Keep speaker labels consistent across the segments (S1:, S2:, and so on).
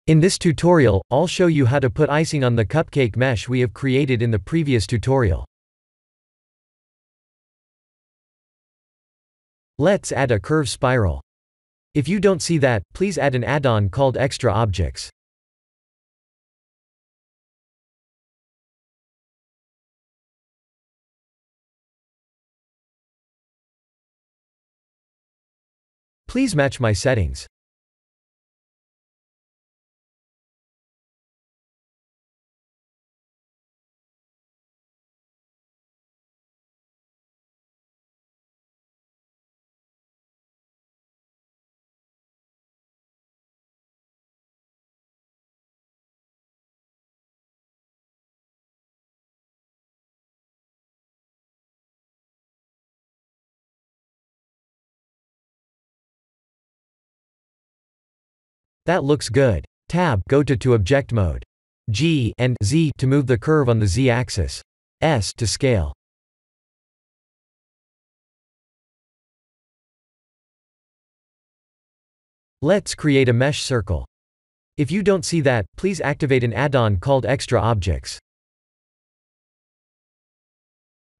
S1: In this tutorial, I'll show you how to put icing on the cupcake mesh we have created in the previous tutorial. Let's add a curve spiral. If you don't see that, please add an add-on called Extra Objects. Please match my settings. That looks good. Tab, go to object mode. G and Z to move the curve on the Z-axis. S to scale. Let's create a mesh circle. If you don't see that, please activate an add-on called Extra Objects.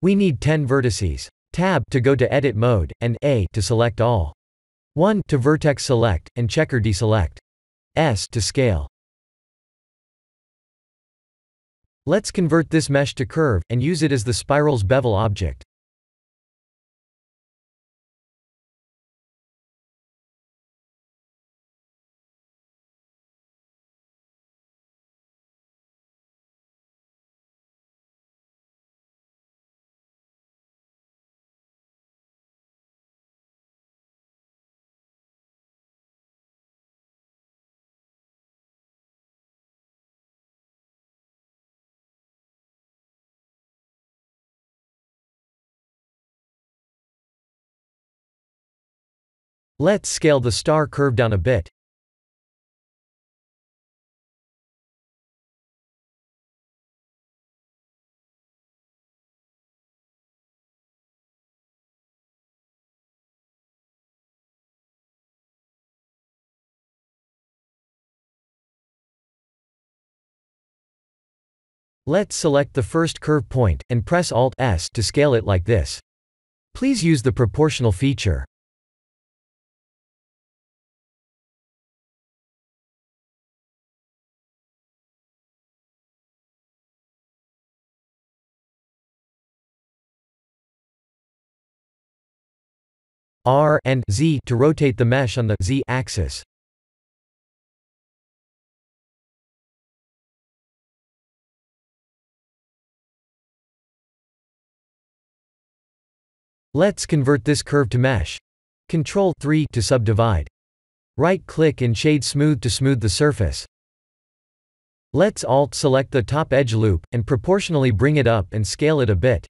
S1: We need 10 vertices. Tab to go to edit mode, and A to select all. 1 to vertex select, and checker deselect. S to scale. Let's convert this mesh to curve, and use it as the spiral's bevel object. Let's scale the star curve down a bit. Let's select the first curve point, and press Alt-S to scale it like this. Please use the proportional feature. R and Z to rotate the mesh on the Z-axis. Let's convert this curve to mesh. Ctrl 3 to subdivide. Right-click and shade smooth to smooth the surface. Let's Alt-select the top edge loop, and proportionally bring it up and scale it a bit.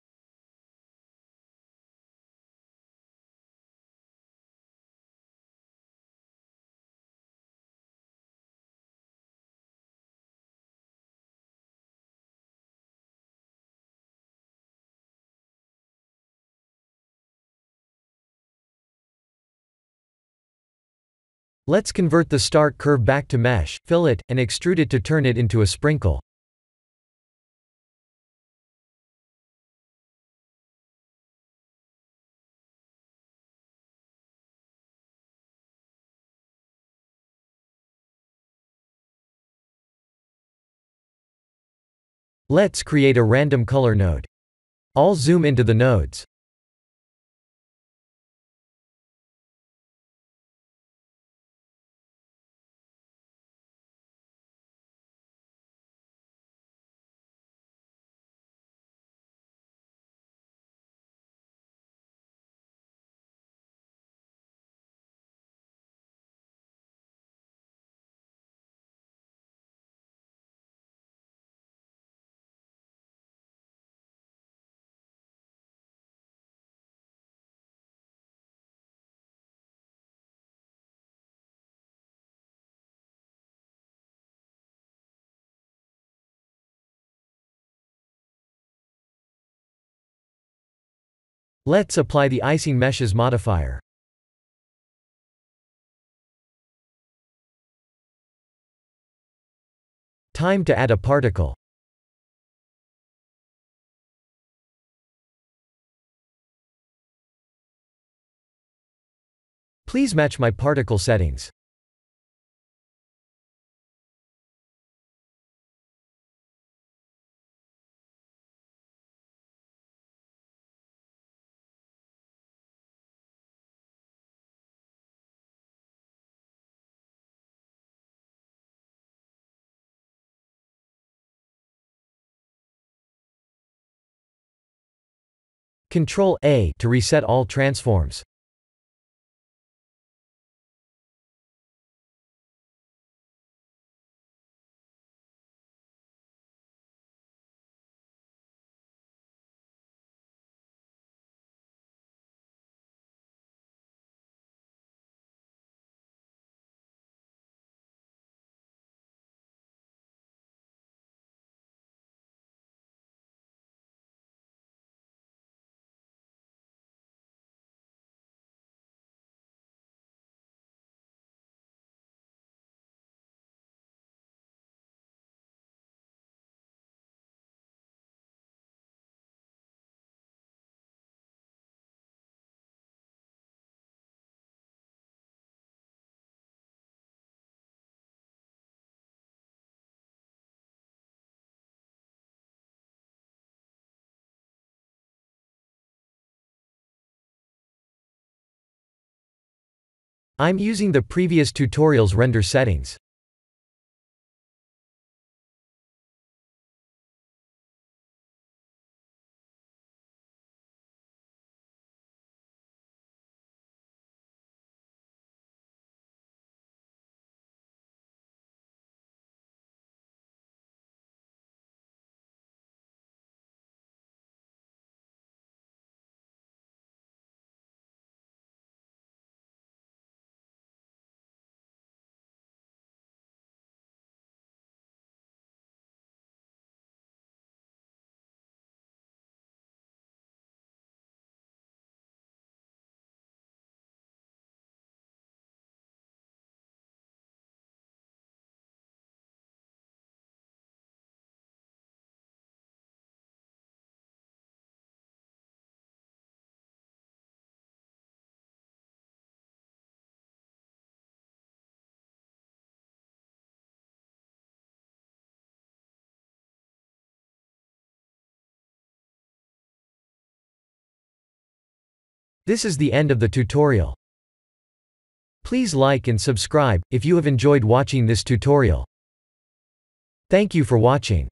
S1: Let's convert the start curve back to mesh, fill it, and extrude it to turn it into a sprinkle. Let's create a random color node. I'll zoom into the nodes. Let's apply the Icing Meshes modifier. Time to add a particle. Please match my particle settings. Ctrl A to reset all transforms. I'm using the previous tutorial's render settings. This is the end of the tutorial. Please like and subscribe if you have enjoyed watching this tutorial. Thank you for watching.